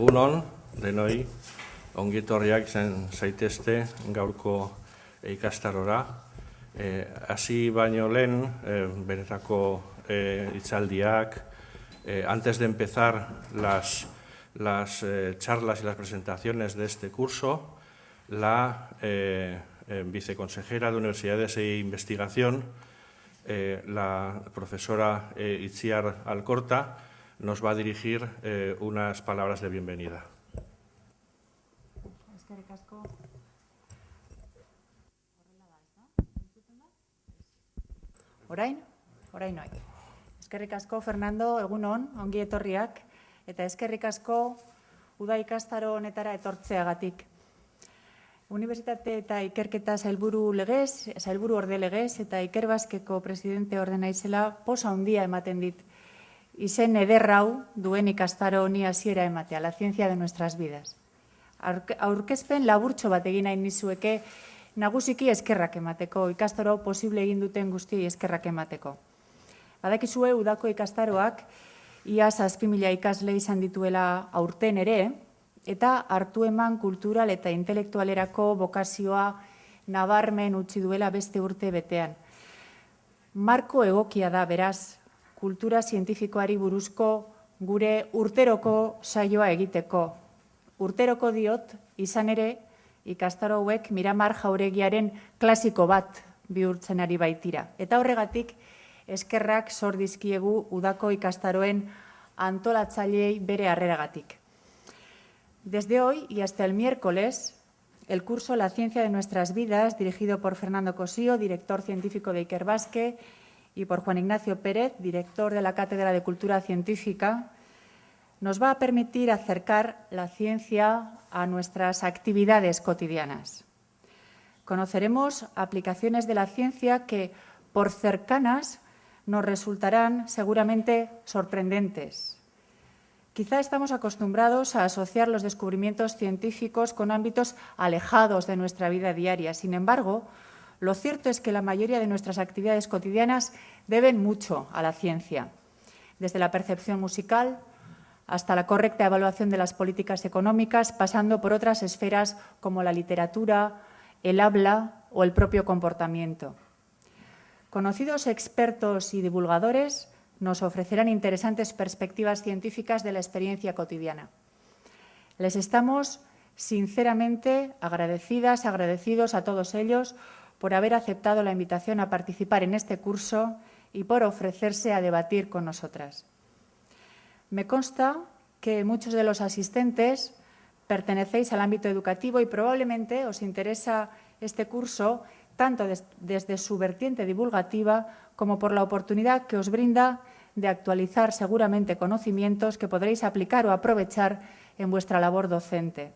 Egunon, denoi, ongietorriak izan zaitezte gaurko ikastarora. Hasi baino lehen, benetako hitzaldiak, antes de empezar las charlas y las presentaciones de este curso, la viceconsejera de Universidades e Investigación, la profesora Itziar Alcorta, nos va a dirigir unas palabras de bienvenida. Eskerrik asko. Orain oi. Eskerrik asko, Fernando, egunon, ongi etorriak, eta eskerrik asko uda ikastaro honetara etortzeagatik. Unibertsitate eta ikerketa sailburu orde legez eta Ikerbasqueko presidente orde naizela posa handia ematen dit. Izen ederrau duen ikastaro honi hasiera ematea, la ciencia de nuestras vidas. Aurkezpen laburtxo bat egin nahi nizueke, nagusiki eskerrak emateko, ikastaro posible egin duten guztiei eskerrak emateko. Badakizue udako ikastaroak ia 7.000 ikasle izan dituela aurten ere, eta hartu eman kultural eta intelektualerako bokazioa nabarmen utzi duela beste urte betean. Marko egokia da, beraz, kultura zientifikoari buruzko gure urteroko saioa egiteko. Urteroko diot, izan ere, ikastaro hauek Miramar Jauregiaren klasiko bat bihurtzen ari baitira. Eta horregatik, eskerrak zor dizkiegu udako ikastaroen antolatzaileei bere harreragatik. Desde hoy y hasta el miércoles, el curso La ciencia de nuestras vidas, dirigido por Fernando Cosío, director científico de Ikerbasque, y por Juan Ignacio Pérez, director de la Cátedra de Cultura Científica, nos va a permitir acercar la ciencia a nuestras actividades cotidianas. Conoceremos aplicaciones de la ciencia que, por cercanas, nos resultarán seguramente sorprendentes. Quizá estamos acostumbrados a asociar los descubrimientos científicos con ámbitos alejados de nuestra vida diaria. Sin embargo, lo cierto es que la mayoría de nuestras actividades cotidianas deben mucho a la ciencia, desde la percepción musical hasta la correcta evaluación de las políticas económicas, pasando por otras esferas como la literatura, el habla o el propio comportamiento. Conocidos expertos y divulgadores nos ofrecerán interesantes perspectivas científicas de la experiencia cotidiana. Les estamos sinceramente agradecidos a todos ellos por haber aceptado la invitación a participar en este curso y por ofrecerse a debatir con nosotras. Me consta que muchos de los asistentes pertenecéis al ámbito educativo y probablemente os interesa este curso tanto desde su vertiente divulgativa como por la oportunidad que os brinda de actualizar seguramente conocimientos que podréis aplicar o aprovechar en vuestra labor docente.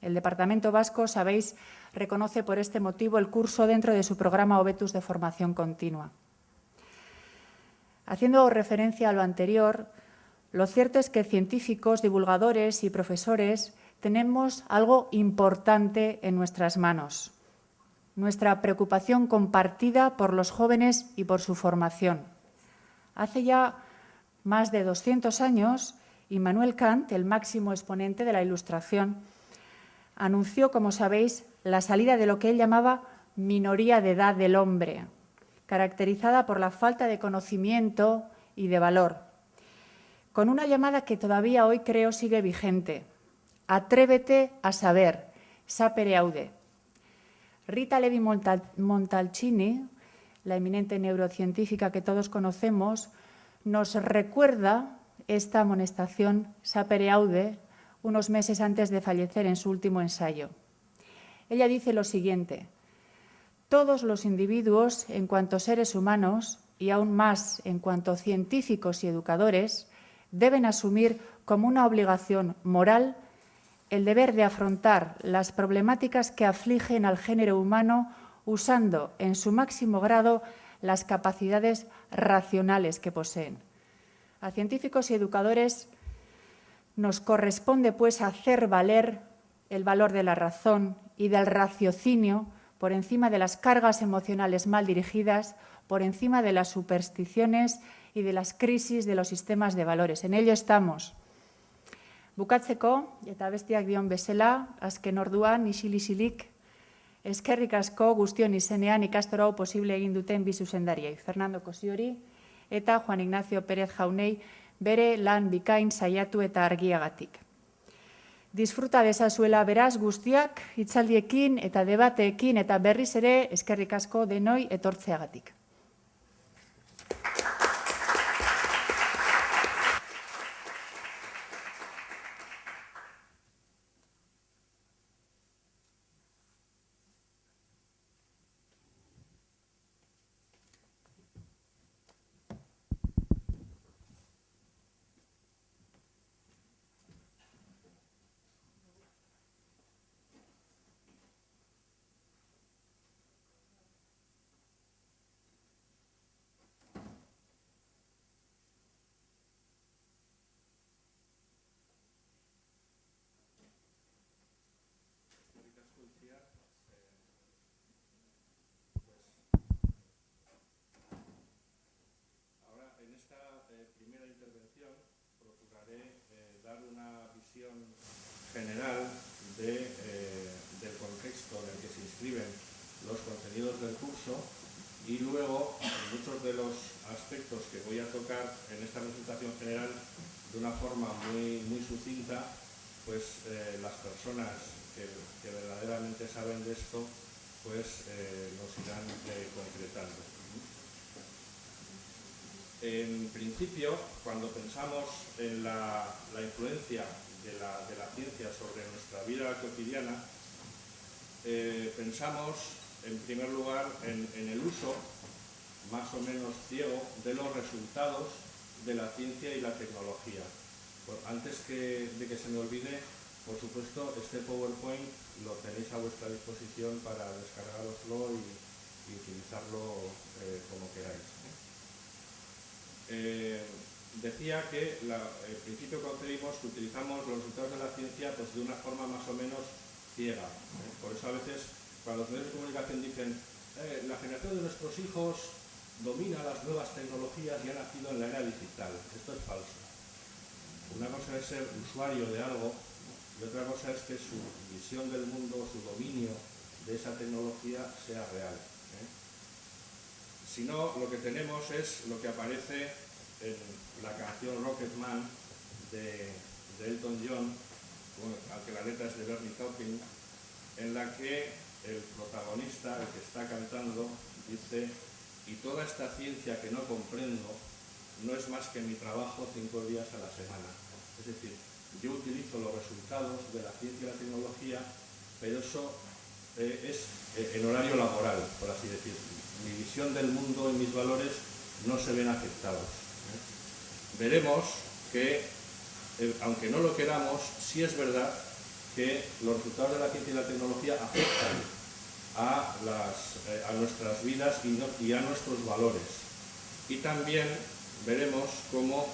El Departamento Vasco, sabéis, reconoce por este motivo el curso dentro de su programa Obetus de formación continua. Haciendo referencia a lo anterior, lo cierto es que científicos, divulgadores y profesores tenemos algo importante en nuestras manos: nuestra preocupación compartida por los jóvenes y por su formación. Hace ya más de 200 años, Immanuel Kant, el máximo exponente de la Ilustración, anunció, como sabéis, la salida de lo que él llamaba minoría de edad del hombre, caracterizada por la falta de conocimiento y de valor, con una llamada que todavía hoy creo sigue vigente: atrévete a saber, sapere aude. Rita Levi-Montalcini, la eminente neurocientífica que todos conocemos, nos recuerda esta amonestación sapere aude unos meses antes de fallecer en su último ensayo. Ella dice lo siguiente: todos los individuos, en cuanto seres humanos, y aún más en cuanto científicos y educadores, deben asumir como una obligación moral el deber de afrontar las problemáticas que afligen al género humano usando en su máximo grado las capacidades racionales que poseen. A científicos y educadores nos corresponde, pues, hacer valer el valor de la razón y del raciocinio por encima de las cargas emocionales mal dirigidas, por encima de las supersticiones y de las crisis de los sistemas de valores. En ello estamos. Bukatzeko, eta bestiak dion bezala, azken orduan, isil-isilik, eskerrik asko guztion izenean ikastaro hau posible egin duten bi zuzendariei, Fernando Kosiori eta Juan Ignacio Pérez Jaunei bere lan bikain saiatu eta argiagatik. Disfruta dezazuela beraz guztiak, hitzaldiekin eta debateekin eta berriz ere eskerrik asko denoi etortzeagatik. Primera intervención procuraré dar una visión general del contexto en el que se inscriben los contenidos del curso y luego muchos de los aspectos que voy a tocar en esta presentación general de una forma muy sucinta, pues las personas que verdaderamente saben de esto pues nos irán concretando. En principio, cuando pensamos en la influencia de la ciencia sobre nuestra vida cotidiana, pensamos en primer lugar en el uso más o menos ciego de los resultados de la ciencia y la tecnología. Antes de que se me olvide, por supuesto, este PowerPoint lo tenéis a vuestra disposición para descargaroslo y utilizarlo como queráis. Decía que el principio que concebimos que utilizamos los resultados de la ciencia pues, de una forma más o menos ciega. Por eso a veces cuando los medios de comunicación dicen la generación de nuestros hijos domina las nuevas tecnologías y ha nacido en la era digital. Esto es falso. Una cosa es ser usuario de algo y otra cosa es que su visión del mundo, su dominio de esa tecnología sea real. Si no, lo que tenemos es lo que aparece en la canción Rocketman de Elton John, aunque la letra es de Bernie Taupin, en la que el protagonista, el que está cantando, dice: y toda esta ciencia que no comprendo no es más que mi trabajo 5 días a la semana. Es decir, yo utilizo los resultados de la ciencia y la tecnología, pero eso es en horario laboral, por así decirlo. Mi visión del mundo y mis valores no se ven afectados. Veremos que, aunque no lo queramos, sí es verdad que los resultados de la ciencia y la tecnología afectan a nuestras vidas y a nuestros valores. Y también veremos cómo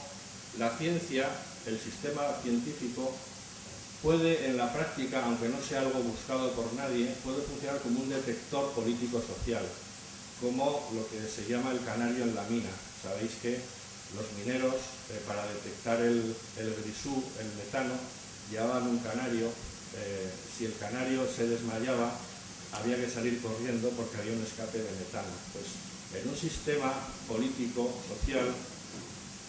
la ciencia, el sistema científico, puede en la práctica, aunque no sea algo buscado por nadie, puede funcionar como un detector político-social, como lo que se llama el canario en la mina. Sabéis que los mineros, para detectar el grisú, el metano, llevaban un canario. Si el canario se desmayaba, había que salir corriendo porque había un escape de metano. Pues en un sistema político, social,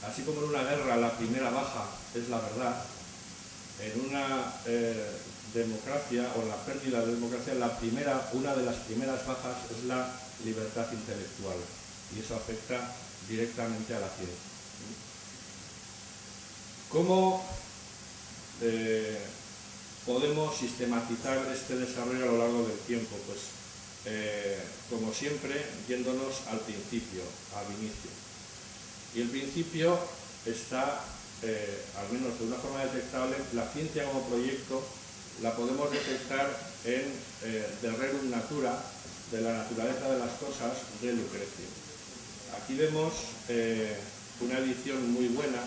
así como en una guerra la primera baja es la verdad, en una democracia o en la pérdida de democracia una de las primeras bajas es la libertad intelectual, y eso afecta directamente a la ciencia. ¿Cómo podemos sistematizar este desarrollo a lo largo del tiempo? Pues, como siempre, yéndonos al principio, al inicio. Y el principio está, al menos de una forma detectable, la ciencia como proyecto la podemos detectar en De Rerum Natura, de la naturaleza de las cosas, de Lucrecio. Aquí vemos una edición muy buena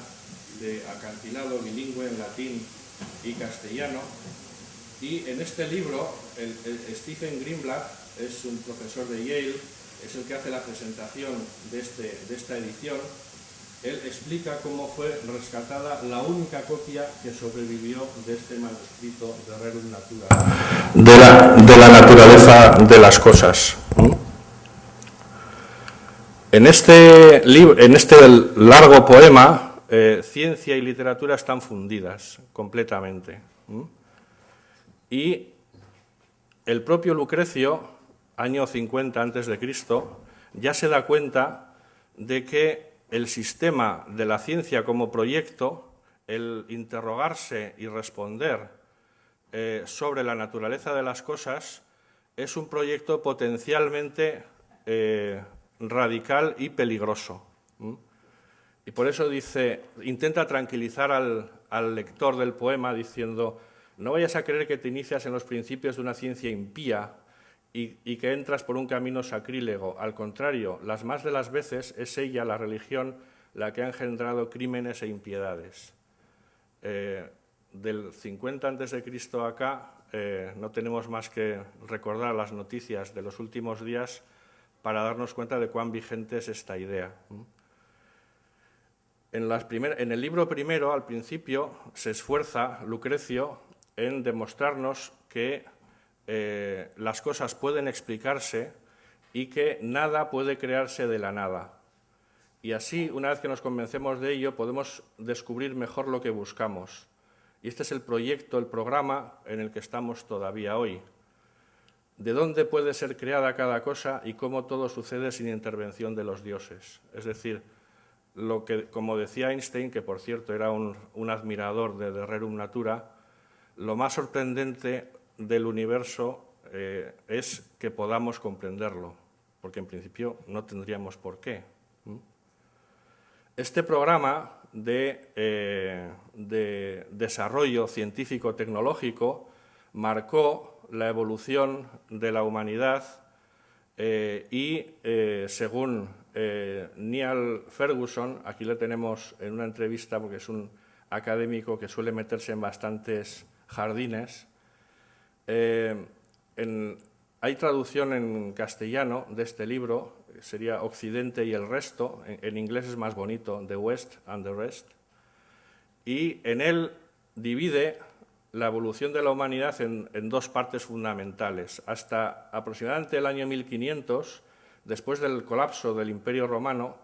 de acantilado bilingüe en latín y castellano, y en este libro el Stephen Greenblatt es un profesor de Yale, es el que hace la presentación de esta edición, él explica cómo fue rescatada la única copia que sobrevivió de este manuscrito de Rerum Natura. De la naturaleza de las cosas. En este largo poema, ciencia y literatura están fundidas completamente. Y el propio Lucrecio, año 50 a.C., ya se da cuenta de que el sistema de la ciencia como proyecto, el interrogarse y responder sobre la naturaleza de las cosas, es un proyecto potencialmente radical y peligroso. Y por eso dice, intenta tranquilizar al lector del poema diciendo: no vayas a creer que te inicias en los principios de una ciencia impía y que entras por un camino sacrílego. Al contrario, las más de las veces es ella, la religión, la que ha engendrado crímenes e impiedades. Del 50 a.C. acá no tenemos más que recordar las noticias de los últimos días para darnos cuenta de cuán vigente es esta idea. En el libro primero, al principio, se esfuerza Lucrecio en demostrarnos que las cosas pueden explicarse y que nada puede crearse de la nada. Y así, una vez que nos convencemos de ello, podemos descubrir mejor lo que buscamos. Y este es el proyecto, el programa en el que estamos todavía hoy. ¿De dónde puede ser creada cada cosa y cómo todo sucede sin intervención de los dioses? Es decir, lo que, como decía Einstein, que por cierto era un admirador de Rerum Natura, lo más sorprendente del universo es que podamos comprenderlo, porque en principio no tendríamos por qué. Este programa de desarrollo científico-tecnológico marcó la evolución de la humanidad y, según Niall Ferguson, aquí le tenemos en una entrevista porque es un académico que suele meterse en bastantes jardines, hay traducción en castellano de este libro, sería Occidente y el resto, en inglés es más bonito, The West and the Rest, y en él divide la evolución de la humanidad en dos partes fundamentales. Hasta aproximadamente el año 1500, después del colapso del Imperio Romano,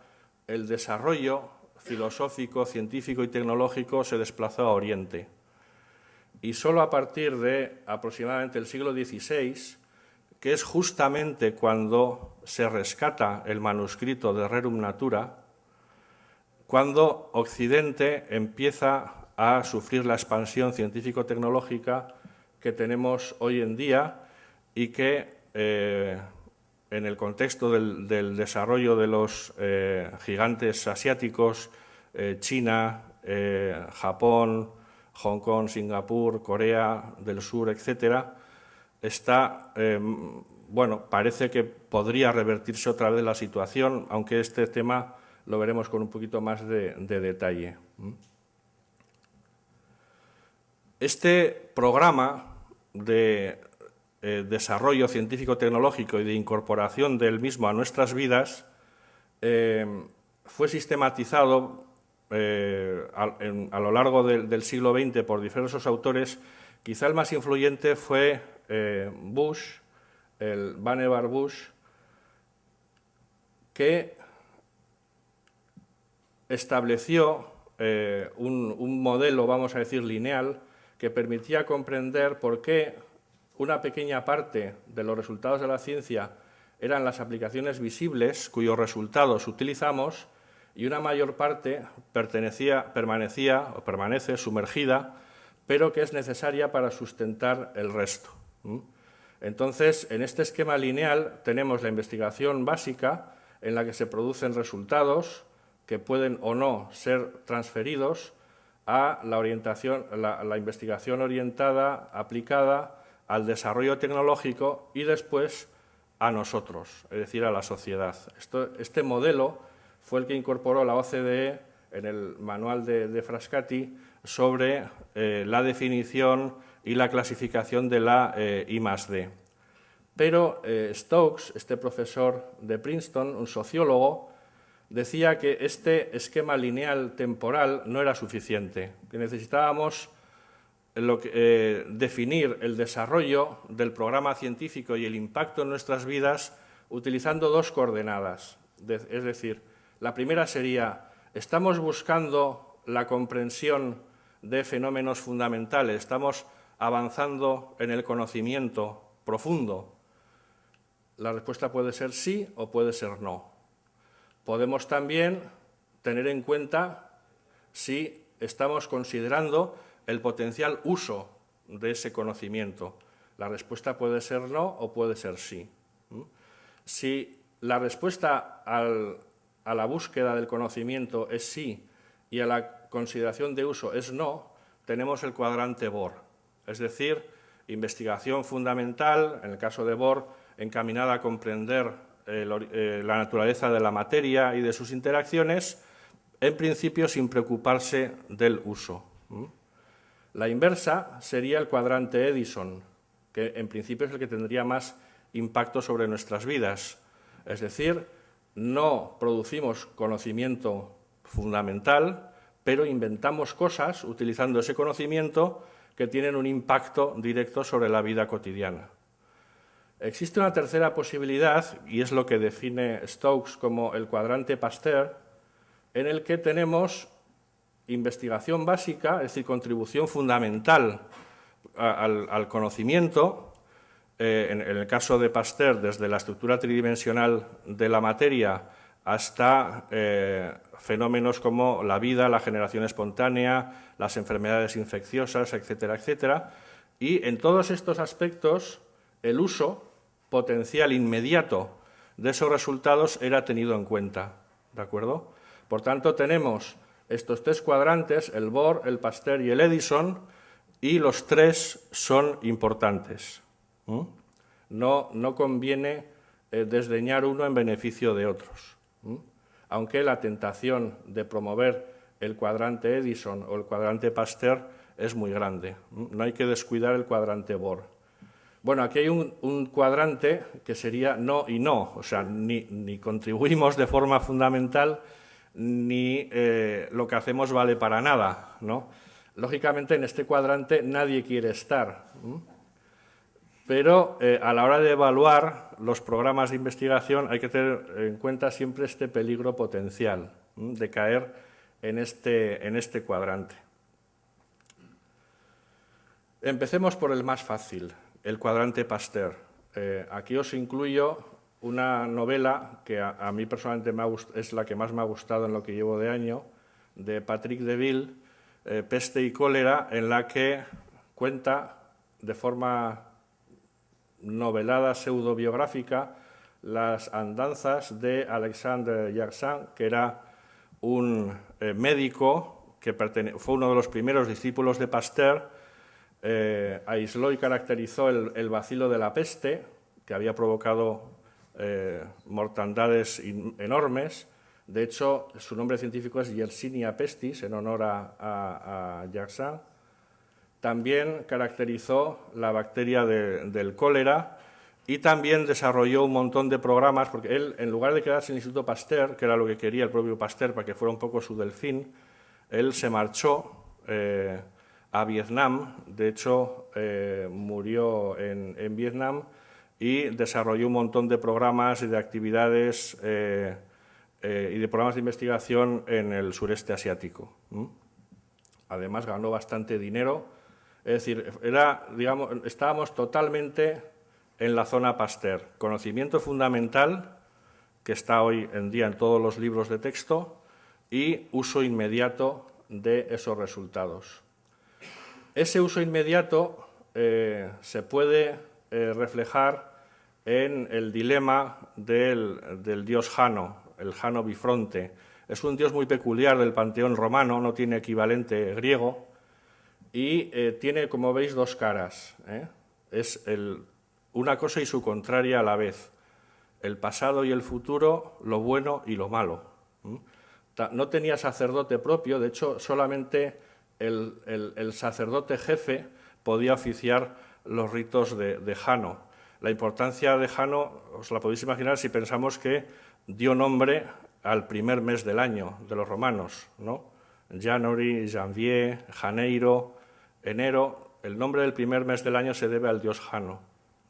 el desarrollo filosófico, científico y tecnológico se desplazó a Oriente. Y solo a partir de aproximadamente el siglo XVI, que es justamente cuando se rescata el manuscrito de Rerum Natura, cuando Occidente empieza a sufrir la expansión científico-tecnológica que tenemos hoy en día y que en el contexto del desarrollo de los gigantes asiáticos, China, Japón, Hong Kong, Singapur, Corea del Sur, etcétera, está, bueno, parece que podría revertirse otra vez la situación, aunque este tema lo veremos con un poquito más de detalle. Este programa de desarrollo científico-tecnológico y de incorporación del mismo a nuestras vidas fue sistematizado a lo largo del siglo XX por diversos autores. Quizá el más influyente fue Bush, el Vannevar Bush, que estableció un modelo, vamos a decir, lineal, que permitía comprender por qué una pequeña parte de los resultados de la ciencia eran las aplicaciones visibles, cuyos resultados utilizamos, y una mayor parte permanece sumergida, pero que es necesaria para sustentar el resto. Entonces, en este esquema lineal tenemos la investigación básica, en la que se producen resultados que pueden o no ser transferidos a la investigación orientada, aplicada al desarrollo tecnológico y después a nosotros, es decir, a la sociedad. Este modelo fue el que incorporó la OCDE en el manual de Frascati sobre la definición y la clasificación de la I+D. Pero Stokes, este profesor de Princeton, un sociólogo, decía que este esquema lineal temporal no era suficiente, que necesitábamos definir el desarrollo del programa científico y el impacto en nuestras vidas utilizando dos coordenadas. Es decir, la primera sería, ¿estamos buscando la comprensión de fenómenos fundamentales? ¿Estamos avanzando en el conocimiento profundo? La respuesta puede ser sí o puede ser no. Podemos también tener en cuenta si estamos considerando el potencial uso de ese conocimiento. La respuesta puede ser no o puede ser sí. Si la respuesta a la búsqueda del conocimiento es sí y a la consideración de uso es no, tenemos el cuadrante Bohr, es decir, investigación fundamental, en el caso de Bohr, encaminada a comprender la naturaleza de la materia y de sus interacciones, en principio sin preocuparse del uso. La inversa sería el cuadrante Edison, que en principio es el que tendría más impacto sobre nuestras vidas. Es decir, no producimos conocimiento fundamental, pero inventamos cosas utilizando ese conocimiento que tienen un impacto directo sobre la vida cotidiana. Existe una tercera posibilidad, y es lo que define Stokes como el cuadrante Pasteur, en el que tenemos investigación básica, es decir, contribución fundamental al conocimiento, en el caso de Pasteur, desde la estructura tridimensional de la materia hasta fenómenos como la vida, la generación espontánea, las enfermedades infecciosas, etcétera, etcétera. Y en todos estos aspectos, el uso potencial inmediato de esos resultados era tenido en cuenta, ¿de acuerdo? Por tanto, tenemos estos tres cuadrantes, el Bohr, el Pasteur y el Edison, y los tres son importantes. No conviene desdeñar uno en beneficio de otros, aunque la tentación de promover el cuadrante Edison o el cuadrante Pasteur es muy grande. No hay que descuidar el cuadrante Bohr. Bueno, aquí hay un cuadrante que sería no y no, o sea, ni contribuimos de forma fundamental ni lo que hacemos vale para nada, ¿no? Lógicamente, en este cuadrante nadie quiere estar, pero a la hora de evaluar los programas de investigación hay que tener en cuenta siempre este peligro potencial de caer en este cuadrante. Empecemos por el más fácil, el cuadrante Pasteur. Aquí os incluyo una novela que a mí personalmente es la que más me ha gustado en lo que llevo de año, de Patrick Deville, Peste y cólera, en la que cuenta de forma novelada, pseudobiográfica, las andanzas de Alexandre Yersin, que era un médico que fue uno de los primeros discípulos de Pasteur. Aisló y caracterizó el bacilo de la peste, que había provocado mortandades enormes. De hecho, su nombre científico es Yersinia pestis, en honor a Yersin. También caracterizó la bacteria del cólera y también desarrolló un montón de programas, porque él, en lugar de quedarse en el Instituto Pasteur, que era lo que quería el propio Pasteur para que fuera un poco su delfín, él se marchó a Vietnam. De hecho, murió en Vietnam y desarrolló un montón de programas y de actividades y de programas de investigación en el sureste asiático. Además, ganó bastante dinero. Es decir, estábamos totalmente en la zona Pasteur. Conocimiento fundamental, que está hoy en día en todos los libros de texto, y uso inmediato de esos resultados. Ese uso inmediato se puede reflejar en el dilema del dios Jano, el Jano bifronte. Es un dios muy peculiar del panteón romano, no tiene equivalente griego, y tiene, como veis, dos caras. Es una cosa y su contraria a la vez. El pasado y el futuro, lo bueno y lo malo. No tenía sacerdote propio, de hecho, solamente el sacerdote jefe podía oficiar los ritos de Jano. La importancia de Jano os la podéis imaginar si pensamos que dio nombre al primer mes del año de los romanos, ¿no? January, Janvier, Janeiro, enero. El nombre del primer mes del año se debe al dios Jano,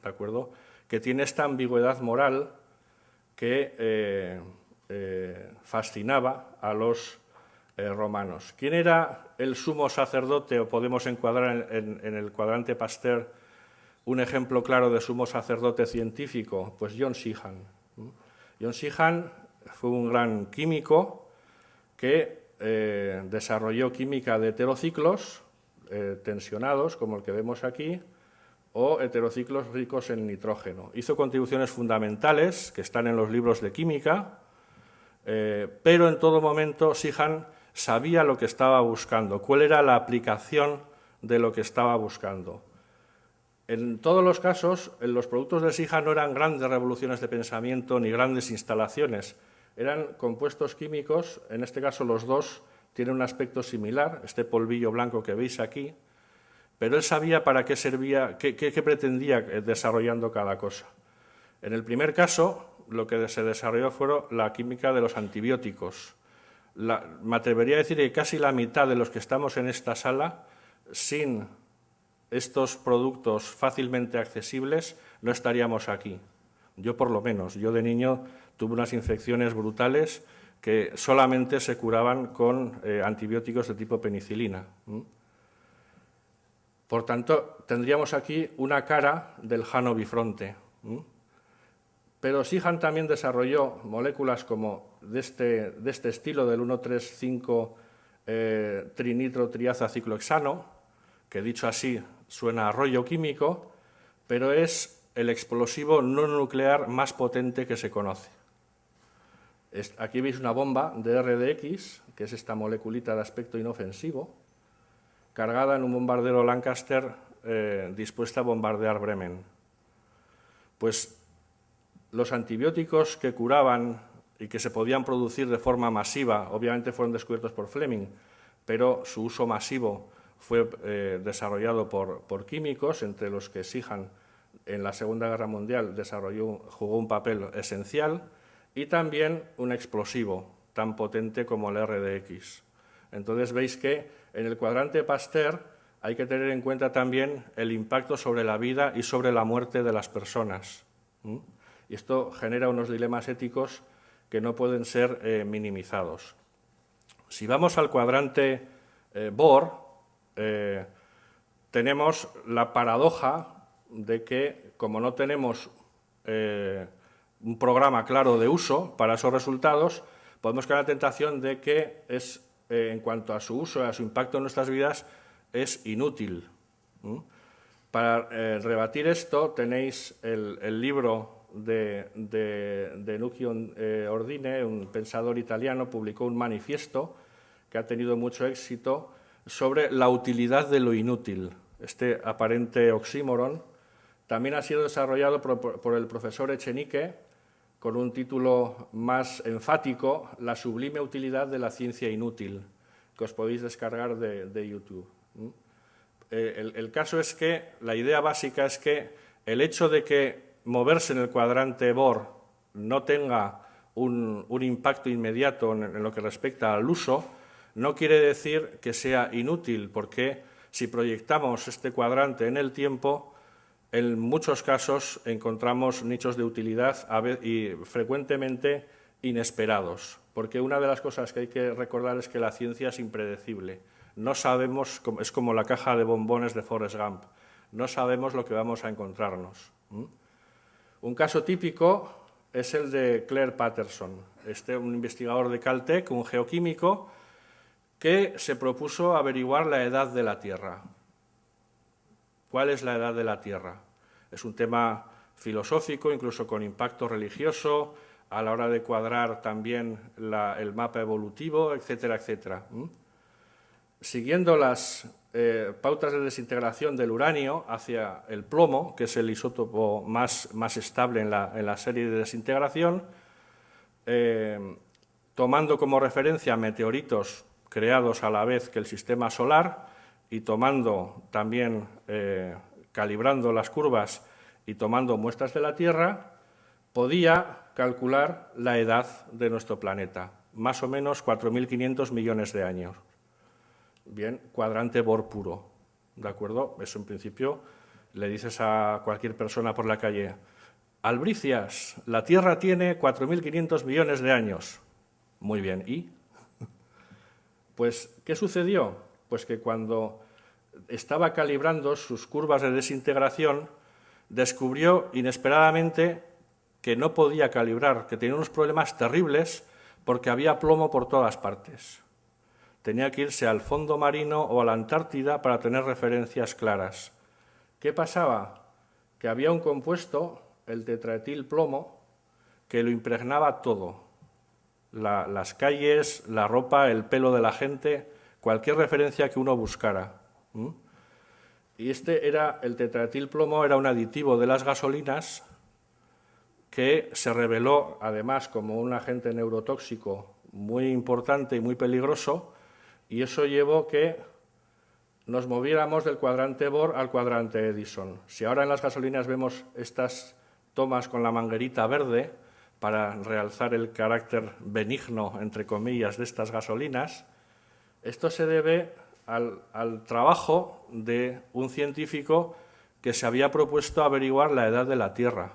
¿de acuerdo? Que tiene esta ambigüedad moral que fascinaba a los romanos. ¿Quién era el sumo sacerdote, o podemos encuadrar en el cuadrante Pasteur un ejemplo claro de sumo sacerdote científico? Pues John Sheehan. John Sheehan fue un gran químico que desarrolló química de heterociclos tensionados, como el que vemos aquí, o heterociclos ricos en nitrógeno. Hizo contribuciones fundamentales que están en los libros de química, pero en todo momento Sheehan sabía lo que estaba buscando, cuál era la aplicación de lo que estaba buscando. En todos los casos, los productos de Sheehan no eran grandes revoluciones de pensamiento ni grandes instalaciones, eran compuestos químicos, en este caso los dos tienen un aspecto similar, este polvillo blanco que veis aquí, pero él sabía para qué servía, qué pretendía desarrollando cada cosa. En el primer caso, lo que se desarrolló fue la química de los antibióticos. Me atrevería a decir que casi la mitad de los que estamos en esta sala, sin estos productos fácilmente accesibles, no estaríamos aquí. Yo por lo menos, yo de niño tuve unas infecciones brutales que solamente se curaban con antibióticos de tipo penicilina. Por tanto, tendríamos aquí una cara del Jano bifronte. Pero Sheehan también desarrolló moléculas como de este estilo, del 1,3,5 trinitrotriazociclohexano, que dicho así suena a rollo químico, pero es el explosivo no nuclear más potente que se conoce. Aquí veis una bomba de RDX, que es esta moleculita de aspecto inofensivo, cargada en un bombardero Lancaster dispuesta a bombardear Bremen. Pues los antibióticos que curaban y que se podían producir de forma masiva, obviamente fueron descubiertos por Fleming, pero su uso masivo fue desarrollado por químicos, entre los que Sheehan en la Segunda Guerra Mundial jugó un papel esencial, y también un explosivo tan potente como el RDX. Entonces veis que en el cuadrante Pasteur hay que tener en cuenta también el impacto sobre la vida y sobre la muerte de las personas. Y esto genera unos dilemas éticos que no pueden ser minimizados. Si vamos al cuadrante Bohr, tenemos la paradoja de que, como no tenemos un programa claro de uso para esos resultados, podemos caer en la tentación de que en cuanto a su uso y a su impacto en nuestras vidas, es inútil. Para rebatir esto tenéis el libro de Nuccio Ordine, un pensador italiano, publicó un manifiesto que ha tenido mucho éxito sobre la utilidad de lo inútil. Este aparente oxímoron también ha sido desarrollado por el profesor Echenique con un título más enfático, La sublime utilidad de la ciencia inútil, que os podéis descargar de YouTube. El caso es que la idea básica es que el hecho de que moverse en el cuadrante Bohr no tenga un impacto inmediato en lo que respecta al uso, no quiere decir que sea inútil, porque si proyectamos este cuadrante en el tiempo, en muchos casos encontramos nichos de utilidad y frecuentemente inesperados, porque una de las cosas que hay que recordar es que la ciencia es impredecible. No sabemos, es como la caja de bombones de Forrest Gump, no sabemos lo que vamos a encontrarnos. Un caso típico es el de Claire Patterson, un investigador de Caltech, un geoquímico, que se propuso averiguar la edad de la Tierra. ¿Cuál es la edad de la Tierra? Es un tema filosófico, incluso con impacto religioso, a la hora de cuadrar también el mapa evolutivo, etcétera, etcétera. Siguiendo las pautas de desintegración del uranio hacia el plomo, que es el isótopo más estable en la serie de desintegración, tomando como referencia meteoritos creados a la vez que el sistema solar y tomando también, calibrando las curvas y tomando muestras de la Tierra, podía calcular la edad de nuestro planeta, más o menos 4.500 millones de años. Bien, cuadrante Bohr puro, ¿de acuerdo? Eso en principio le dices a cualquier persona por la calle: Albricias, la Tierra tiene 4.500 millones de años. Muy bien, ¿y? Pues, ¿qué sucedió? Pues que cuando estaba calibrando sus curvas de desintegración, descubrió inesperadamente que no podía calibrar, que tenía unos problemas terribles porque había plomo por todas partes. Tenía que irse al fondo marino o a la Antártida para tener referencias claras. ¿Qué pasaba? Que había un compuesto, el tetraetilplomo, que lo impregnaba todo. Las calles, la ropa, el pelo de la gente, cualquier referencia que uno buscara. Y el tetraetilplomo era un aditivo de las gasolinas que se reveló además como un agente neurotóxico muy importante y muy peligroso, y eso llevó que nos moviéramos del cuadrante Bohr al cuadrante Edison. Si ahora en las gasolinas vemos estas tomas con la manguerita verde para realzar el carácter benigno, entre comillas, de estas gasolinas, esto se debe al trabajo de un científico que se había propuesto averiguar la edad de la Tierra,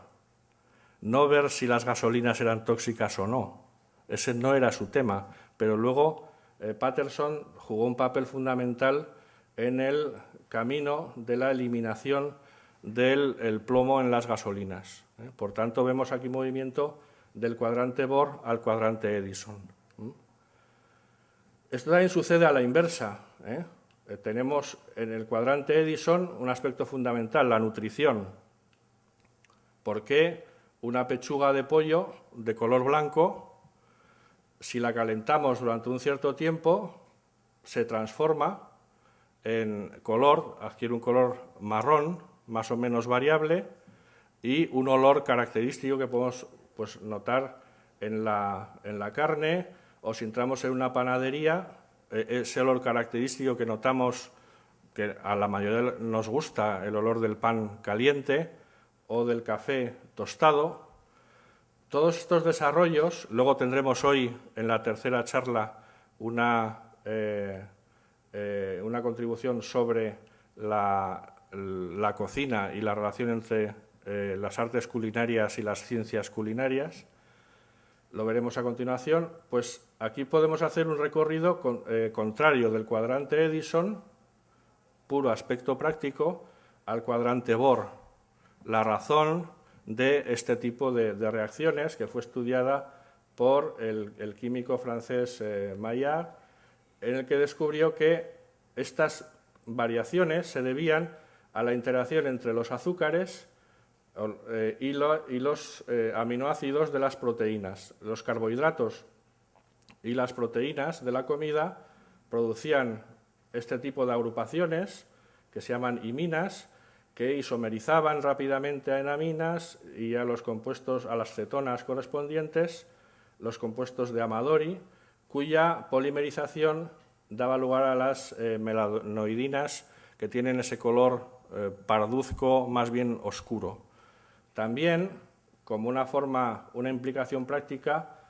no ver si las gasolinas eran tóxicas o no. Ese no era su tema, pero luego Patterson jugó un papel fundamental en el camino de la eliminación del plomo en las gasolinas. Por tanto, vemos aquí movimiento del cuadrante Bohr al cuadrante Edison. Esto también sucede a la inversa. Tenemos en el cuadrante Edison un aspecto fundamental, la nutrición. ¿Por qué una pechuga de pollo de color blanco, si la calentamos durante un cierto tiempo, se transforma en color, adquiere un color marrón, más o menos variable, y un olor característico que podemos notar en la carne, o si entramos en una panadería, ese olor característico que notamos, que a la mayoría nos gusta, el olor del pan caliente o del café tostado. Todos estos desarrollos, luego tendremos hoy en la tercera charla una contribución sobre la cocina y la relación entre las artes culinarias y las ciencias culinarias. Lo veremos a continuación. Pues aquí podemos hacer un recorrido contrario del cuadrante Edison, puro aspecto práctico, al cuadrante Bohr. La razón de este tipo de reacciones, que fue estudiada por el químico francés Maillard, en el que descubrió que estas variaciones se debían a la interacción entre los azúcares y los aminoácidos de las proteínas. Los carbohidratos y las proteínas de la comida producían este tipo de agrupaciones que se llaman iminas, que isomerizaban rápidamente a enaminas y a los compuestos, a las cetonas correspondientes, los compuestos de Amadori, cuya polimerización daba lugar a las melanoidinas, que tienen ese color parduzco más bien oscuro. También, como una implicación práctica,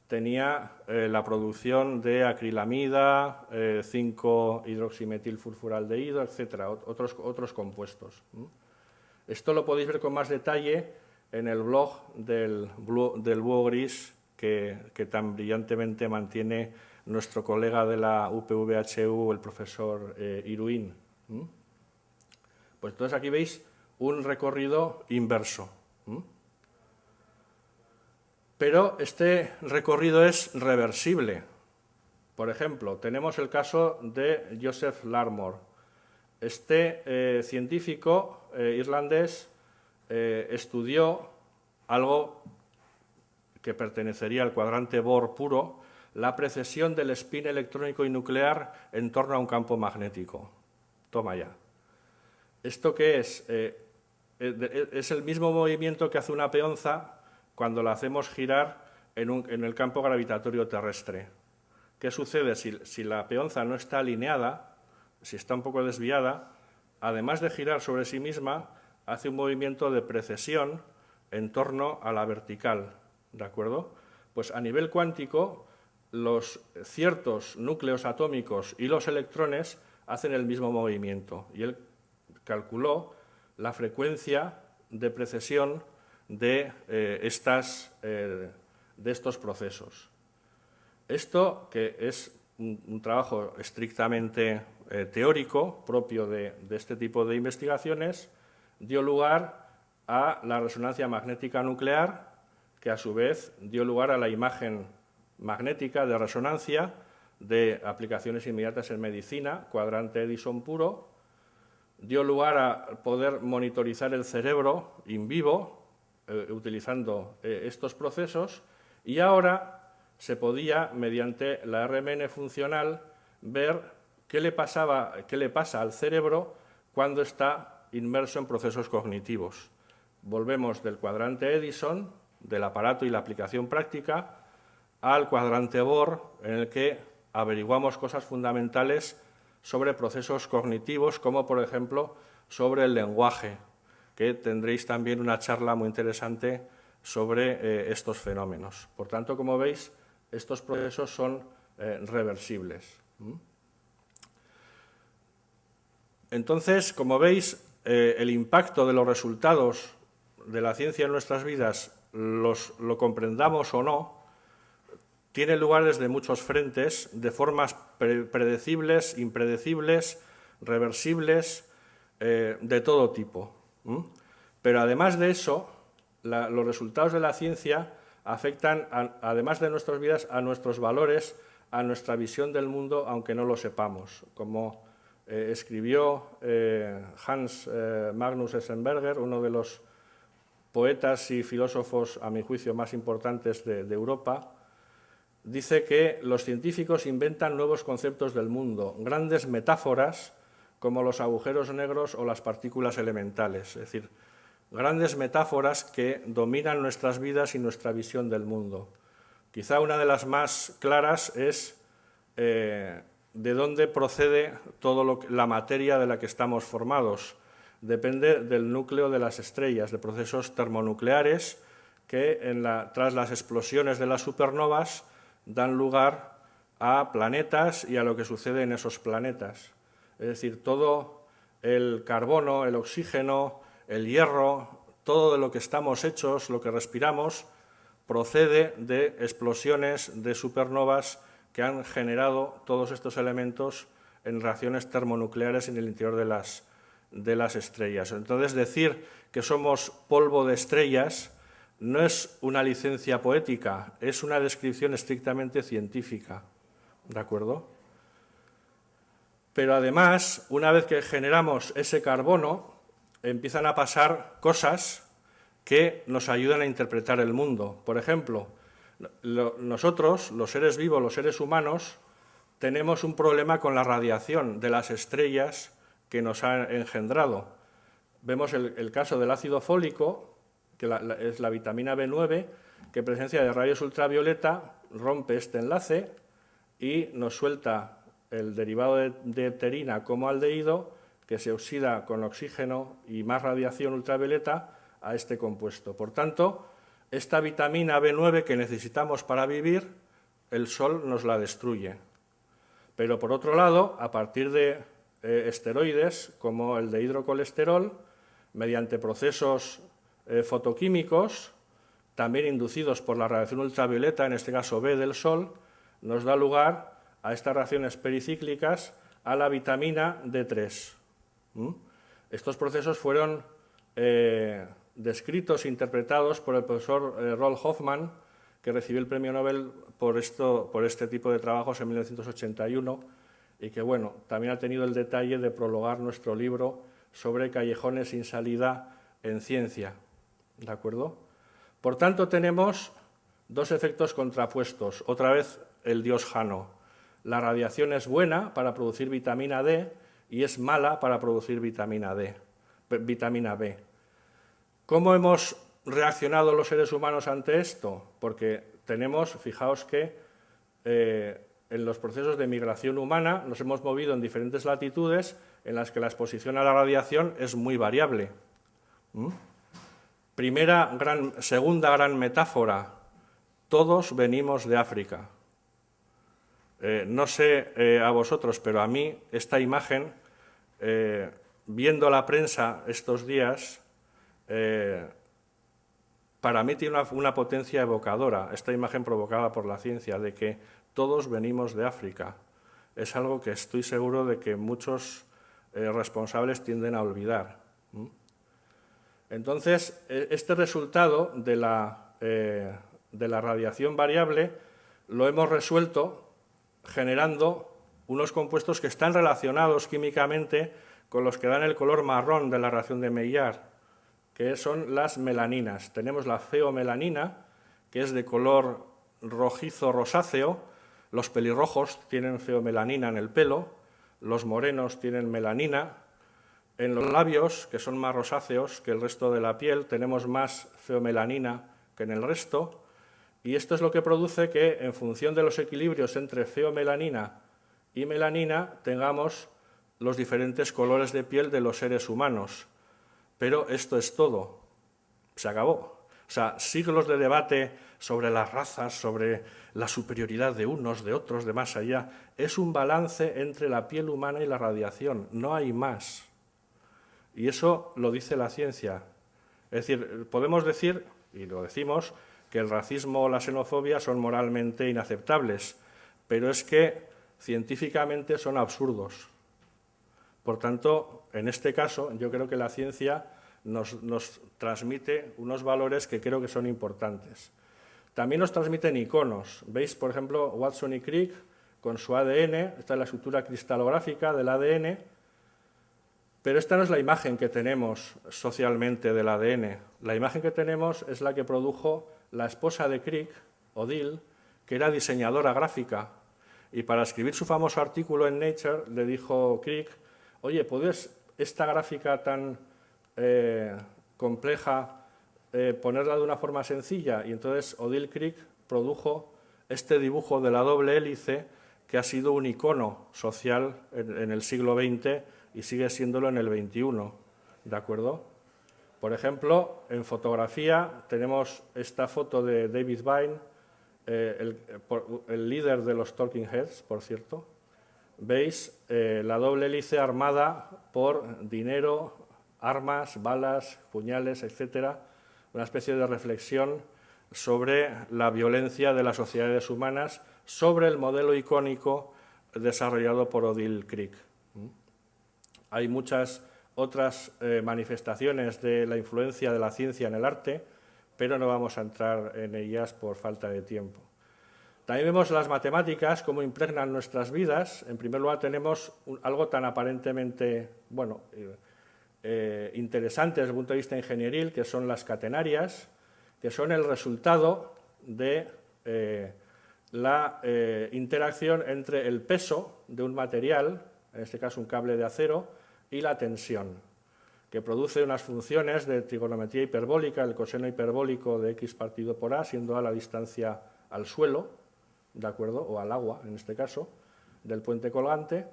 tenía la producción de acrilamida, 5-hidroximetilfurfuraldehído, etcétera, otros compuestos. Esto lo podéis ver con más detalle en el blog del búho gris que tan brillantemente mantiene nuestro colega de la UPV-HU, el profesor Iruín. Pues entonces aquí veis un recorrido inverso. Pero este recorrido es reversible. Por ejemplo, tenemos el caso de Joseph Larmor. Este científico irlandés estudió algo que pertenecería al cuadrante Bohr puro, la precesión del spin electrónico y nuclear en torno a un campo magnético. Toma ya. ¿Esto qué es? Es el mismo movimiento que hace una peonza cuando la hacemos girar en el campo gravitatorio terrestre. ¿Qué sucede? Si la peonza no está alineada, si está un poco desviada, además de girar sobre sí misma, hace un movimiento de precesión en torno a la vertical. ¿de acuerdo? Pues a nivel cuántico, los ciertos núcleos atómicos y los electrones hacen el mismo movimiento. Y él calculó la frecuencia de precesión de estos procesos. Esto, que es un trabajo estrictamente teórico, propio de este tipo de investigaciones, dio lugar a la resonancia magnética nuclear, que a su vez dio lugar a la imagen magnética de resonancia de aplicaciones inmediatas en medicina, cuadrante Edison puro, dio lugar a poder monitorizar el cerebro in vivo, utilizando estos procesos, y ahora se podía, mediante la RMN funcional, ver qué le pasa al cerebro cuando está inmerso en procesos cognitivos. Volvemos del cuadrante Edison, del aparato y la aplicación práctica, al cuadrante Bohr, en el que averiguamos cosas fundamentales sobre procesos cognitivos, como por ejemplo sobre el lenguaje, que tendréis también una charla muy interesante sobre estos fenómenos. Por tanto, como veis, estos procesos son reversibles. Entonces, como veis, el impacto de los resultados de la ciencia en nuestras vidas, lo comprendamos o no, tiene lugar desde muchos frentes, de formas predecibles, impredecibles, reversibles, de todo tipo. Pero además de eso, los resultados de la ciencia afectan, además de nuestras vidas, a nuestros valores, a nuestra visión del mundo, aunque no lo sepamos. Como escribió Hans Magnus Enzensberger, uno de los poetas y filósofos, a mi juicio, más importantes de Europa, dice que los científicos inventan nuevos conceptos del mundo, grandes metáforas como los agujeros negros o las partículas elementales, es decir, grandes metáforas que dominan nuestras vidas y nuestra visión del mundo. Quizá una de las más claras es de dónde procede toda la materia de la que estamos formados. Depende del núcleo de las estrellas, de procesos termonucleares que tras las explosiones de las supernovas dan lugar a planetas y a lo que sucede en esos planetas. Es decir, todo el carbono, el oxígeno, el hierro, todo de lo que estamos hechos, lo que respiramos, procede de explosiones de supernovas que han generado todos estos elementos en reacciones termonucleares en el interior de las estrellas. Entonces, decir que somos polvo de estrellas no es una licencia poética, es una descripción estrictamente científica, ¿de acuerdo? Pero además, una vez que generamos ese carbono, empiezan a pasar cosas que nos ayudan a interpretar el mundo. Por ejemplo, nosotros, los seres vivos, los seres humanos, tenemos un problema con la radiación de las estrellas que nos han engendrado. Vemos el caso del ácido fólico, que es la vitamina B9, que en presencia de rayos ultravioleta rompe este enlace y nos suelta el derivado de pterina como aldehído, que se oxida con oxígeno y más radiación ultravioleta a este compuesto. Por tanto, esta vitamina B9 que necesitamos para vivir, el sol nos la destruye. Pero por otro lado, a partir de esteroides como el de hidrocolesterol, mediante procesos fotoquímicos, también inducidos por la radiación ultravioleta, en este caso B del sol, nos da lugar a estas reacciones pericíclicas a la vitamina D3. Estos procesos fueron descritos e interpretados por el profesor Rolf Hoffmann, que recibió el premio Nobel por este tipo de trabajos en 1981 y que, bueno, también ha tenido el detalle de prologar nuestro libro sobre callejones sin salida en ciencia. ¿De acuerdo? Por tanto, tenemos dos efectos contrapuestos. Otra vez, el dios Jano. La radiación es buena para producir vitamina D y es mala para producir vitamina B. ¿Cómo hemos reaccionado los seres humanos ante esto? Porque fijaos que en los procesos de migración humana nos hemos movido en diferentes latitudes en las que la exposición a la radiación es muy variable. Segunda gran metáfora Todos venimos de África. No sé a vosotros, pero a mí esta imagen, viendo la prensa estos días, para mí tiene una potencia evocadora, esta imagen provocada por la ciencia, de que todos venimos de África. Es algo que estoy seguro de que muchos responsables tienden a olvidar. Entonces, este resultado de la radiación variable lo hemos resuelto generando unos compuestos que están relacionados químicamente con los que dan el color marrón de la reacción de Maillard, que son las melaninas. Tenemos la feomelanina, que es de color rojizo rosáceo. Los pelirrojos tienen feomelanina en el pelo, los morenos tienen melanina. En los labios, que son más rosáceos que el resto de la piel, tenemos más feomelanina que en el resto, y esto es lo que produce que, en función de los equilibrios entre feomelanina y melanina, tengamos los diferentes colores de piel de los seres humanos. Pero esto es todo, se acabó. O sea, siglos de debate sobre las razas, sobre la superioridad de unos, de otros, de más allá. Es un balance entre la piel humana y la radiación, no hay más. Y eso lo dice la ciencia. Es decir, podemos decir, y lo decimos, que el racismo o la xenofobia son moralmente inaceptables, pero es que científicamente son absurdos. Por tanto, en este caso, yo creo que la ciencia nos transmite unos valores que creo que son importantes. También nos transmiten iconos. ¿Veis, por ejemplo, Watson y Crick con su ADN? Esta es la estructura cristalográfica del ADN. Pero esta no es la imagen que tenemos socialmente del ADN. La imagen que tenemos es la que produjo la esposa de Crick, Odile, que era diseñadora gráfica. Y para escribir su famoso artículo en Nature le dijo Crick: oye, ¿puedes esta gráfica tan compleja ponerla de una forma sencilla? Y entonces Odile Crick produjo este dibujo de la doble hélice que ha sido un icono social en el siglo XX y sigue siéndolo en el XXI, ¿de acuerdo? Por ejemplo, en fotografía tenemos esta foto de David Vine, el líder de los Talking Heads, por cierto. Veis la doble hélice armada por dinero, armas, balas, puñales, etcétera, una especie de reflexión sobre la violencia de las sociedades humanas, sobre el modelo icónico desarrollado por Odile Crick. Hay muchas otras manifestaciones de la influencia de la ciencia en el arte, pero no vamos a entrar en ellas por falta de tiempo. También vemos las matemáticas, cómo impregnan nuestras vidas. En primer lugar, tenemos algo tan aparentemente interesante desde el punto de vista ingenieril, que son las catenarias, que son el resultado de la interacción entre el peso de un material, en este caso un cable de acero, y la tensión, que produce unas funciones de trigonometría hiperbólica, el coseno hiperbólico de x partido por a, siendo a la distancia al suelo, ¿de acuerdo?, o al agua, en este caso, del puente colgante,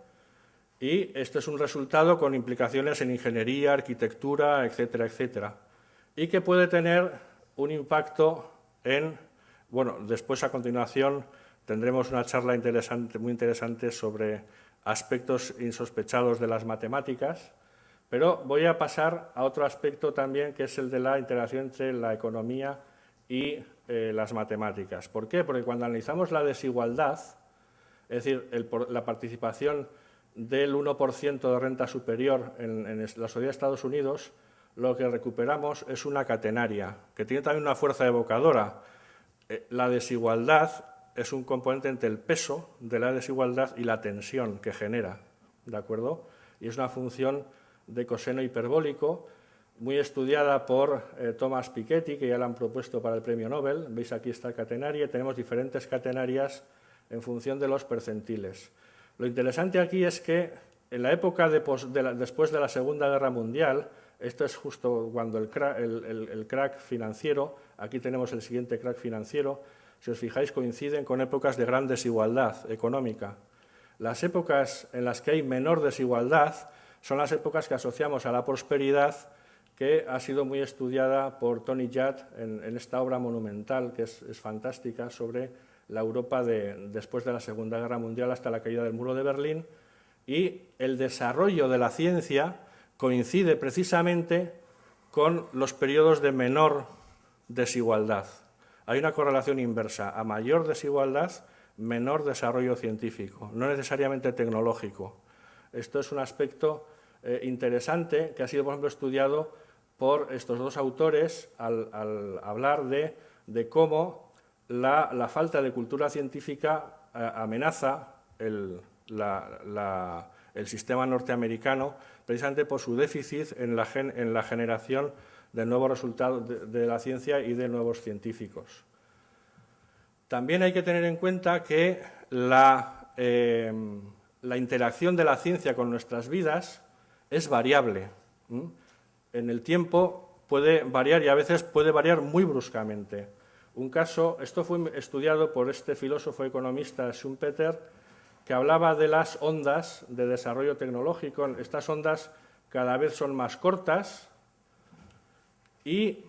y este es un resultado con implicaciones en ingeniería, arquitectura, etcétera, etcétera, y que puede tener un impacto en, bueno, después a continuación tendremos una charla muy interesante sobre aspectos insospechados de las matemáticas, pero voy a pasar a otro aspecto también, que es el de la interacción entre la economía y las matemáticas. ¿Por qué? Porque cuando analizamos la desigualdad, es decir, la participación del 1% de renta superior en la sociedad de Estados Unidos, lo que recuperamos es una catenaria, que tiene también una fuerza evocadora. La desigualdad es un componente entre el peso de la desigualdad y la tensión que genera, ¿de acuerdo? Y es una función de coseno hiperbólico muy estudiada por Thomas Piketty, que ya la han propuesto para el premio Nobel. Veis aquí esta catenaria, tenemos diferentes catenarias en función de los percentiles. Lo interesante aquí es que en la época después de la Segunda Guerra Mundial, esto es justo cuando el crack financiero, aquí tenemos el siguiente crack financiero, si os fijáis, coinciden con épocas de gran desigualdad económica. Las épocas en las que hay menor desigualdad son las épocas que asociamos a la prosperidad que ha sido muy estudiada por Tony Judd en esta obra monumental, que es fantástica, sobre la Europa después de la Segunda Guerra Mundial hasta la caída del muro de Berlín, y el desarrollo de la ciencia coincide precisamente con los periodos de menor desigualdad. Hay una correlación inversa: a mayor desigualdad, menor desarrollo científico, no necesariamente tecnológico. Esto es un aspecto interesante que ha sido, por ejemplo, estudiado por estos dos autores al hablar de cómo la falta de cultura científica amenaza el sistema norteamericano, precisamente por su déficit en la generación de nuevos resultados de la ciencia y de nuevos científicos. También hay que tener en cuenta que la interacción de la ciencia con nuestras vidas es variable. En el tiempo puede variar, y a veces puede variar muy bruscamente. Un caso, esto fue estudiado por este filósofo economista Schumpeter, que hablaba de las ondas de desarrollo tecnológico. Estas ondas cada vez son más cortas y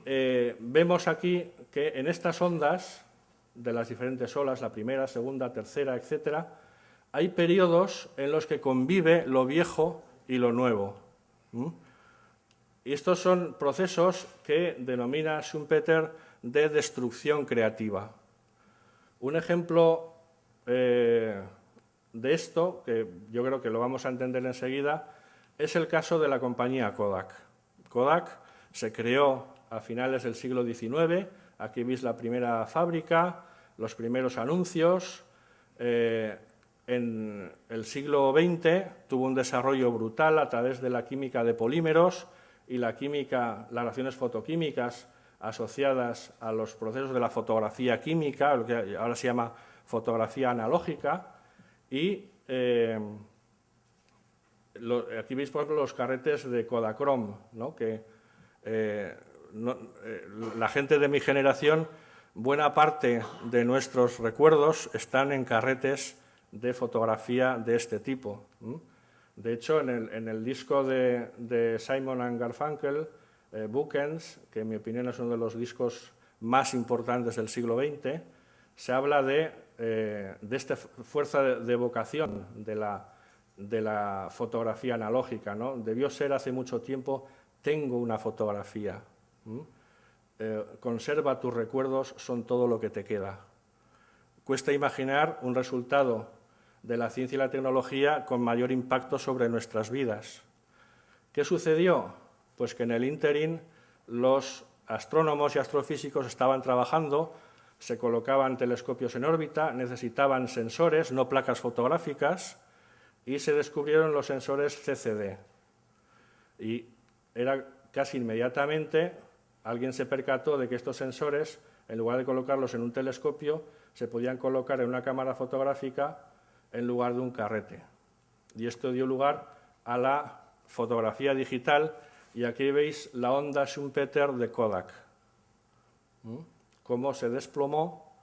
vemos aquí que en estas ondas de las diferentes olas, la primera, segunda, tercera, etcétera, hay periodos en los que convive lo viejo y lo nuevo. Y estos son procesos que denomina Schumpeter de destrucción creativa. Un ejemplo de esto, que yo creo que lo vamos a entender enseguida, es el caso de la compañía Kodak. Kodak se creó a finales del siglo XIX, aquí veis la primera fábrica, los primeros anuncios. En el siglo XX tuvo un desarrollo brutal a través de la química de polímeros y las reacciones fotoquímicas asociadas a los procesos de la fotografía química, lo que ahora se llama fotografía analógica. Y aquí veis, por ejemplo, los carretes de Kodachrome, ¿no? Que la gente de mi generación, buena parte de nuestros recuerdos están en carretes de fotografía de este tipo. De hecho, en el disco de Simon and Garfunkel, Bookends, que en mi opinión es uno de los discos más importantes del siglo XX, se habla de esta fuerza de vocación de la fotografía analógica, ¿no? Debió ser hace mucho tiempo: tengo una fotografía. Conserva tus recuerdos, son todo lo que te queda. Cuesta imaginar un resultado de la ciencia y la tecnología con mayor impacto sobre nuestras vidas. ¿Qué sucedió? Pues que en el ínterin los astrónomos y astrofísicos estaban trabajando, se colocaban telescopios en órbita, necesitaban sensores, no placas fotográficas, y se descubrieron los sensores CCD. Y era casi inmediatamente, alguien se percató de que estos sensores, en lugar de colocarlos en un telescopio, se podían colocar en una cámara fotográfica en lugar de un carrete. Y esto dio lugar a la fotografía digital, y aquí veis la onda Schumpeter de Kodak. Cómo se desplomó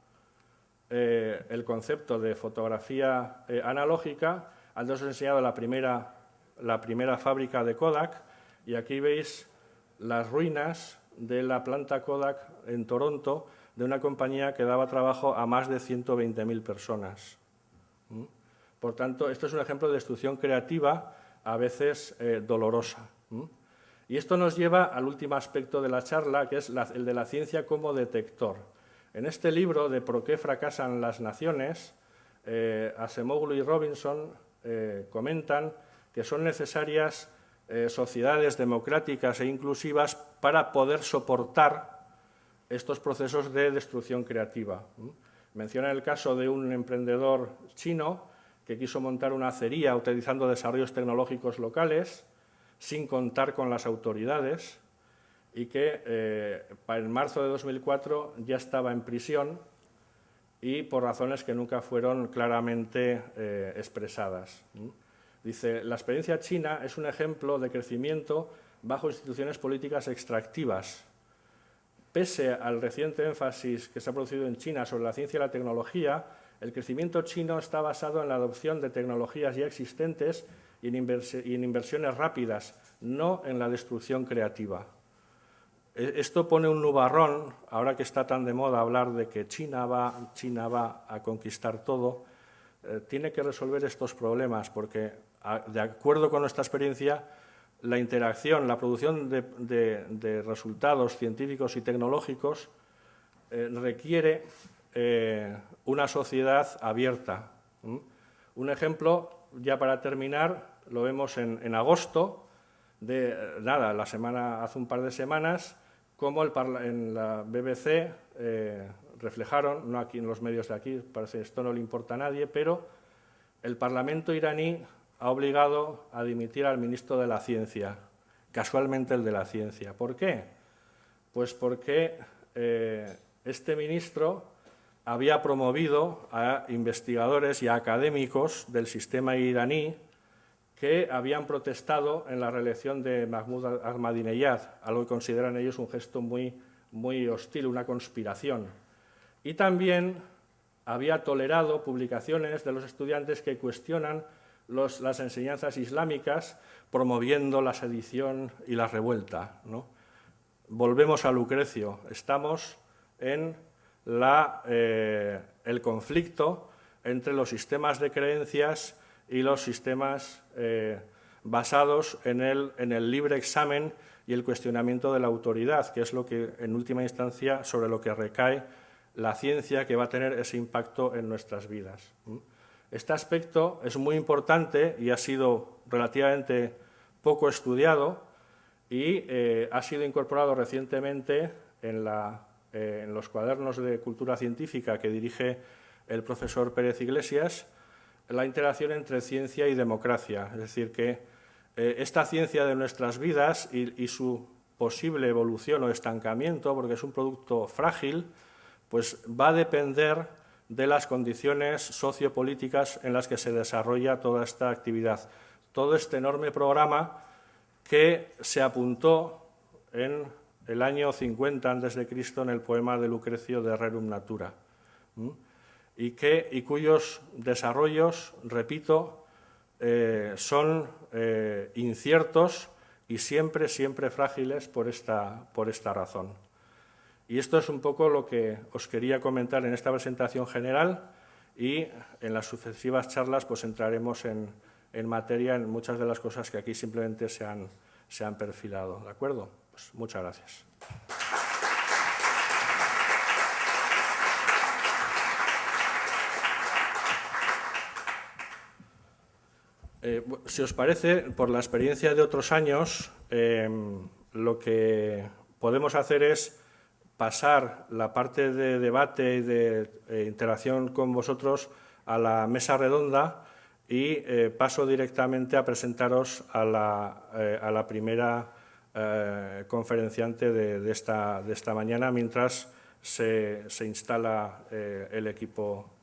el concepto de fotografía analógica. Antes os he enseñado la primera fábrica de Kodak, y aquí veis las ruinas de la planta Kodak en Toronto, de una compañía que daba trabajo a más de 120.000 personas. Por tanto, esto es un ejemplo de destrucción creativa, a veces dolorosa. Y esto nos lleva al último aspecto de la charla, que es el de la ciencia como detector. En este libro de ¿Por qué fracasan las naciones?, Acemoglu y Robinson comentan que son necesarias sociedades democráticas e inclusivas para poder soportar estos procesos de destrucción creativa. Mencionan el caso de un emprendedor chino que quiso montar una acería utilizando desarrollos tecnológicos locales sin contar con las autoridades, y que en marzo de 2004 ya estaba en prisión, y por razones que nunca fueron claramente expresadas. Dice: la experiencia china es un ejemplo de crecimiento bajo instituciones políticas extractivas. Pese al reciente énfasis que se ha producido en China sobre la ciencia y la tecnología, el crecimiento chino está basado en la adopción de tecnologías ya existentes y en inversiones rápidas, no en la destrucción creativa. Esto pone un nubarrón, ahora que está tan de moda hablar de que China va a conquistar todo, tiene que resolver estos problemas, porque, de acuerdo con nuestra experiencia, la interacción, la producción de resultados científicos y tecnológicos requiere una sociedad abierta. Un ejemplo, ya para terminar, lo vemos en agosto, hace un par de semanas, como en la BBC reflejaron, no aquí en los medios de aquí, parece que esto no le importa a nadie, pero el Parlamento iraní ha obligado a dimitir al ministro de la Ciencia, casualmente el de la Ciencia. ¿Por qué? Pues porque este ministro había promovido a investigadores y a académicos del sistema iraní que habían protestado en la reelección de Mahmoud Ahmadinejad, algo que consideran ellos un gesto muy hostil, una conspiración. Y también había tolerado publicaciones de los estudiantes que cuestionan las enseñanzas islámicas, promoviendo la sedición y la revuelta, ¿no? Volvemos a Lucrecio, estamos en el conflicto entre los sistemas de creencias y los sistemas basados en el libre examen y el cuestionamiento de la autoridad, que es lo que, en última instancia, sobre lo que recae la ciencia, que va a tener ese impacto en nuestras vidas. Este aspecto es muy importante y ha sido relativamente poco estudiado y ha sido incorporado recientemente en los cuadernos de cultura científica que dirige el profesor Pérez Iglesias, la interacción entre ciencia y democracia. Es decir, que esta ciencia de nuestras vidas y su posible evolución o estancamiento, porque es un producto frágil, pues va a depender de las condiciones sociopolíticas en las que se desarrolla toda esta actividad. Todo este enorme programa que se apuntó en el año 50 a.C. en el poema de Lucrecio de Rerum Natura, y cuyos desarrollos, repito, son inciertos y siempre frágiles por esta razón. Y esto es un poco lo que os quería comentar en esta presentación general, y en las sucesivas charlas pues entraremos en materia en muchas de las cosas que aquí simplemente se han perfilado. ¿De acuerdo? Pues muchas gracias. Si os parece, por la experiencia de otros años, lo que podemos hacer es pasar la parte de debate y de interacción con vosotros a la mesa redonda, y paso directamente a presentaros a la primera conferenciante de esta mañana, mientras se instala el equipo